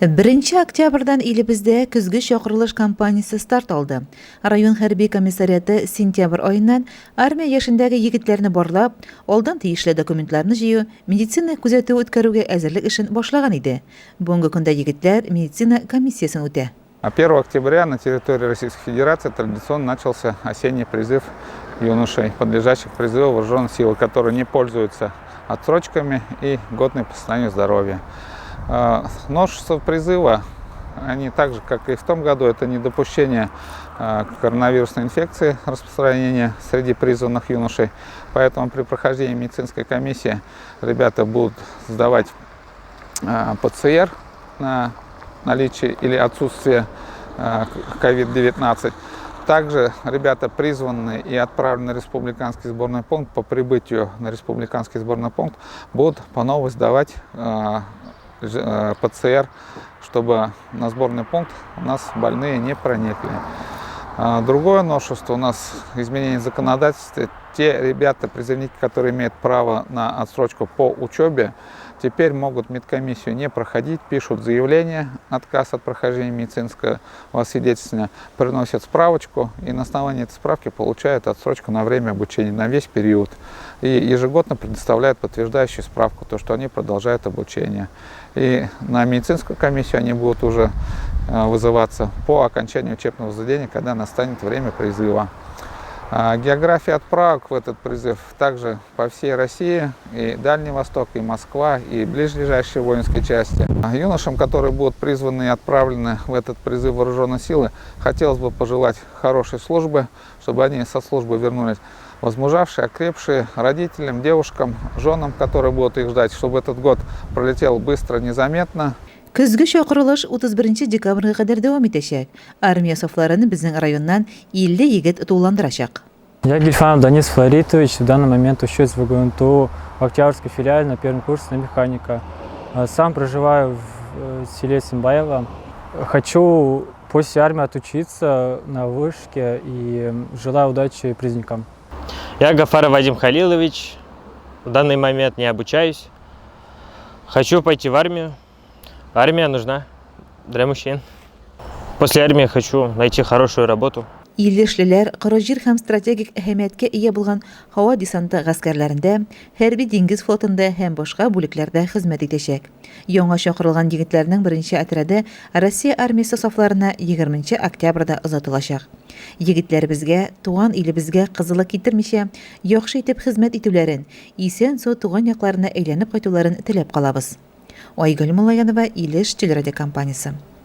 1 октябрдан илебездә көзге чакырылыш кампаниясе старт алды. Район хәрби комиссариаты сентябрь айыннан армия яшендәге егетләрне барлап, алдан тиешле документларны җыю, медицина күзәтү үткәрүгә әзерлек эшен башлаган иде. Бүгенге көндә егетләр медицина комиссиясын үтә. 1 октября на территории Российской Федерации традиционно начался осенний призыв юношей, подлежащих призыву вооруженных сил, которые не пользуются отсрочками и годны по состоянию здоровья. Новшества призыва, они так же, как и в том году, это недопущение коронавирусной инфекции, распространения среди призванных юношей. Поэтому при прохождении медицинской комиссии ребята будут сдавать ПЦР на наличие или отсутствие COVID-19. Также ребята призваны и отправлены на республиканский сборный пункт. По прибытию на республиканский сборный пункт будут по новой сдавать ПЦР, чтобы на сборный пункт у нас больные не проникли. Другое новшество у нас изменение законодательства. Те ребята, призывники, которые имеют право на отсрочку по учебе, теперь могут медкомиссию не проходить, пишут заявление, отказ от прохождения медицинского свидетельствования, приносят справочку и на основании этой справки получают отсрочку на время обучения, на весь период. И ежегодно предоставляют подтверждающую справку, то, что они продолжают обучение. И на медицинскую комиссию они будут уже вызываться по окончанию учебного заведения, когда настанет время призыва. География отправок в этот призыв также по всей России, и Дальний Восток, и Москва, и ближайшие воинские части. Юношам, которые будут призваны и отправлены в этот призыв вооруженной силы, хотелось бы пожелать хорошей службы, чтобы они со службы вернулись возмужавшие, окрепшие, родителям, девушкам, женам, которые будут их ждать, чтобы этот год пролетел быстро, незаметно. Көзге чакырылыш 31 декабрьгә кадәр дәвам итәчәк. Армия сафларын безнең районнан 50 егет туландырачак. Я Гильфанов Данис Флоритович, в данный момент учусь в ГУНТУ в Октябрьской филиале на первом курсе на механика. Сам проживаю в селе Симбаево. Хочу после армии отучиться на вышке и желаю удачи призывникам. Я Гафаров Вадим Халилович, в данный момент не обучаюсь. Хочу пойти в армию. Армия нужна для мужчин. После армии хочу найти хорошую работу. Илешлеләр Кырык һәм стратегик әһәмияткә ия булган һава десанты гаскәрләрендә, хәрби диңгез флотында һәм башка бүлекләрдә хезмәт итәчәк. Яңа чакырылган егетләрнең беренче отряды Россия армиясе сафларына 20 октябрьдә озатылачак. Егетләребезгә, туган илебезгә кызылы китермичә, яхшы итеп хезмәт итүләрен, исән-сау туган якларына әйләнеп кайтуларын теләп калабыз. Айгөл Мулаянова, Илеш телерадиокомпаниясе.